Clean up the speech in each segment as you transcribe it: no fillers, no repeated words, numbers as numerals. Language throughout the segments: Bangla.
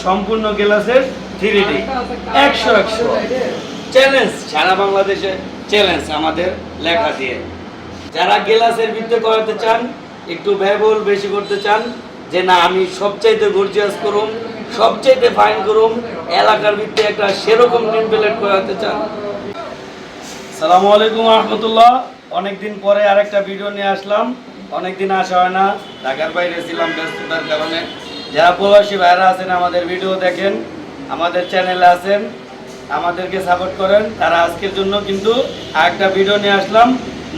সম্পূর্ণ গ্লাসের 3D 100 চ্যালেঞ্জ সারা বাংলাদেশে চ্যালেঞ্জ আমাদের লেখা দিয়ে যারা গ্লাসের ভিতরে করাতে চান একটু ব্যয়বহুল বেশি করতে চান যে না আমি সবচাইতে গর্জিয়াস করুম সবচাইতে ফাইন করুম এলাকার ভিতরে একটা সেরকম নেম প্লেট করাতে চান। আসসালামু আলাইকুম ওয়া রাহমাতুল্লাহ। অনেকদিন পরে আরেকটা ভিডিও নিয়ে আসলাম। অনেকদিন আসা হয় না, ঢাকার বাইরে ছিলাম ব্যস্ততার কারণে। যারা প্রবাসী ভাইরা আছেন আমাদের ভিডিও দেখেন, আমাদের চ্যানেলে আছেন, আমাদেরকে সাপোর্ট করেন, তারা আজকের জন্য কিন্তু আরেকটা ভিডিও নিয়ে আসলাম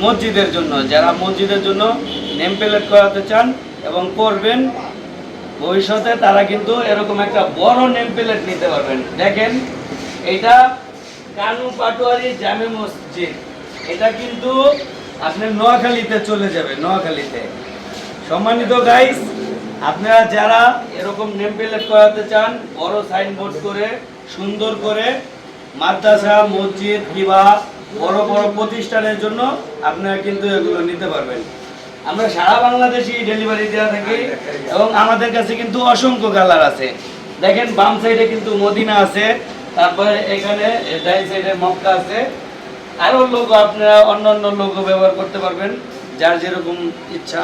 মসজিদের জন্য। যারা মসজিদের জন্য নেম প্লেট করাতে চান এবং করবেন ভবিষ্যতে তারা কিন্তু এরকম একটা বড় নেম প্লেট নিতে পারবেন। দেখেন এটা কানু পাটোয়ারি জামে মসজিদ, এটা কিন্তু আপনি নোয়াখালীতে চলে যাবে। নোয়াখালীতে সম্মানিত গাইস, আপনারা যারা এরকম নেম প্লেট করাতে চান বড় সাইনবোর্ড করে সুন্দর করে মাদ্রাসা মসজিদ কিংবা বড় বড় প্রতিষ্ঠানের জন্য আপনারা কিন্তু এগুলো নিতে পারবেন। আমরা সারা বাংলাদেশে ডেলিভারি দেওয়া থাকি এবং আমাদের কাছে কিন্তু অসংখ্য কালার আছে। দেখেন বাম সাইডে কিন্তু মদিনা আছে, তারপরে এখানে ডাইন সাইডে মক্কা আছে, আরও লোগো আপনারা অন্যান্য লোগো ব্যবহার করতে পারবেন যার যেরকম ইচ্ছা।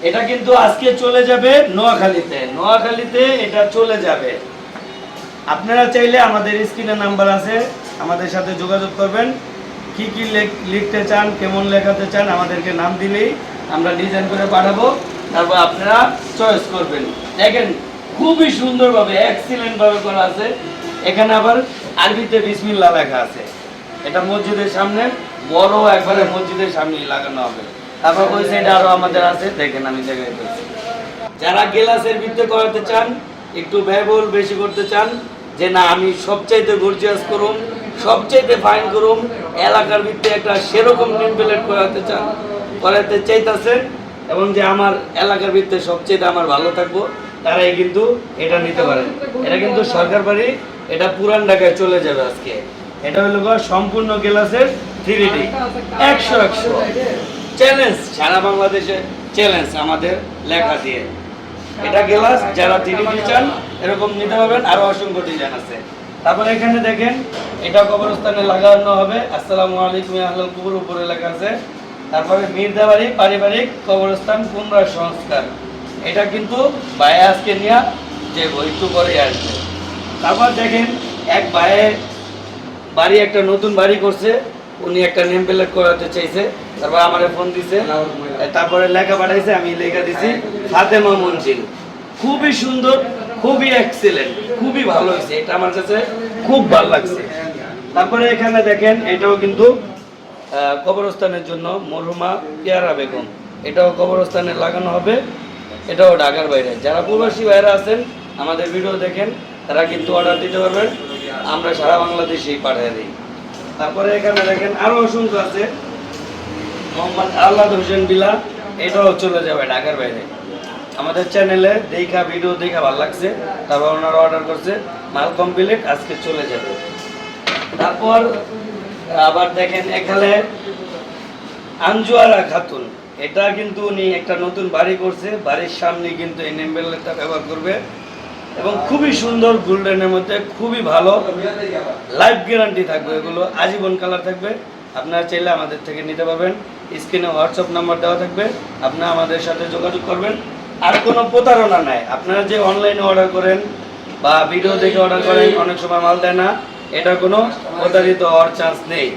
এটা কিন্তু আজকে চলে যাবে নোয়াখালীতে, নোয়াখালীতে এটা চলে যাবে। আপনারা চাইলে আমাদের স্ক্রিনে নাম্বার আছে, আমাদের সাথে যোগাযোগ করবেন। কি কি লিখতে চান কেমন লেখাতে চান আমাদেরকে নাম দিলেই আমরা ডিজাইন করে পাঠাবো, তারপর আপনারা চয়েস করবেন। দেখেন খুবই সুন্দরভাবে এক্সিলেন্টভাবে করা আছে। এখানে আবার আরবিতে বিসমিল্লাহ লেখা আছে। এটা মসজিদের সামনে বড় একবারে মসজিদের সামনেই লাগানো হবে। তারপর ওই সাইডে আরো আমাদের আছে, দেখেন আমি দেখাই দিচ্ছি। যারা গ্লাসের ভিতরে করাতে চান একটু ব্যয়বহুল বেশি করতে চান যে না আমি সবচাইতে গর্জিয়াস করুম সবচাইতে ফাইন করুম এলাকার ভিতরে একটা সেরকম নেম প্লেট করাতে চাইতেছেন এবং যে আমার এলাকার ভিতরে সবচাইতে আমার ভালো থাকবো তারাই কিন্তু এটা নিতে পারেন। এটা কিন্তু সরকার বাড়ি, এটা পুরান ঢাকায় চলে যাবে আজকে। এটা হলো সম্পূর্ণ গ্লাসের 3D 100 চ্যালেঞ্জ সারা বাংলাদেশে চ্যালেঞ্জ আমাদের লেখা দিয়ে। এটা গ্লাস যারা 3D চান এরকম নিতে পারবেন, আরো অসংখ্য ডিজাইন আছে। তারপরে এখানে দেখেন এটা কবরস্থানে লাগানো হবে আসসালামু আলাইকুম আহলাল কুবুর উপরে লেখা আছে। তারপরে মির্জাবাড়ি পারিবারিক কবরস্থান পুনর্সংস্কার, এটা কিন্তু ভাই আজকে নিয়ে যে একটু পরে আসবে। তারপর দেখেন এক ভাইয়ের বাড়ি একটা নতুন বাড়ি করছে, উনি একটা নেম প্লেট করাতে চাইছে, তারপর আমারে ফোন দিছে, তারপরে লেখা পাঠাইছে, আমি লেখা দিছি ফাতেমা মঞ্জিল। খুবই সুন্দর, খুবই এক্সিলেন্ট, খুবই ভালো হয়েছে, এটা আমার কাছে খুব ভালো লাগছে। তারপরে এখানে দেখেন এটাও কিন্তু কবরস্থানের জন্য মরহুমা পেয়ারা বেগম, এটাও কবরস্থানে লাগানো হবে। এটাও ঢাকার বাইরে। যারা প্রবাসী ভাইরা আছেন আমাদের ভিডিও দেখেন তারা কিন্তু অর্ডার দিতে পারবেন, আমরা সারা বাংলাদেশেই পাঠিয়ে দিই। তারপরে এখানে দেখেন আরো অসংখ্য আছে। মোহাম্মদ আহলাদ হোসেন বিলা, এটাও চলে যাবে ঢাকার বাইরে। আমাদের চ্যানেলে দেখা ভিডিও দেখা ভালো লাগছে, তারপর ওনারা অর্ডার করছে, মাল কমপ্লিট আজকে চলে যাবে। তারপর আবার দেখেন এখানে আঞ্জুয়ারা খাতুন, এটা কিন্তু উনি একটা নতুন বাড়ি করছে, বাড়ির সামনে কিন্তু এই নেম প্লেটটা ব্যবহার করবে এবং খুবই সুন্দর গোল্ডেনের মধ্যে খুবই ভালো, লাইফ গ্যারান্টি থাকবে, এগুলো আজীবন কালার থাকবে। আপনারা চাইলে আমাদের থেকে নিতে পারবেন। স্ক্রিনে হোয়াটসঅ্যাপ নাম্বার দেওয়া থাকবে, আপনারা আমাদের সাথে যোগাযোগ করবেন। আর কোনো প্রতারণা নাই, আপনারা যে অনলাইনে অর্ডার করেন বা ভিডিও দেখে অর্ডার করেন অনেক সময় মাল দেয় না, এটা কোনো প্রতারিত হওয়ার চান্স নেই।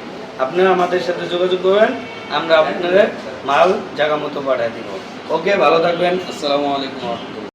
আপনারা আমাদের সাথে যোগাযোগ করবেন, আমরা আপনাদের মাল জায়গা মতো পাঠিয়ে দিব। ওকে, ভালো থাকবেন। আসসালামু আলাইকুম।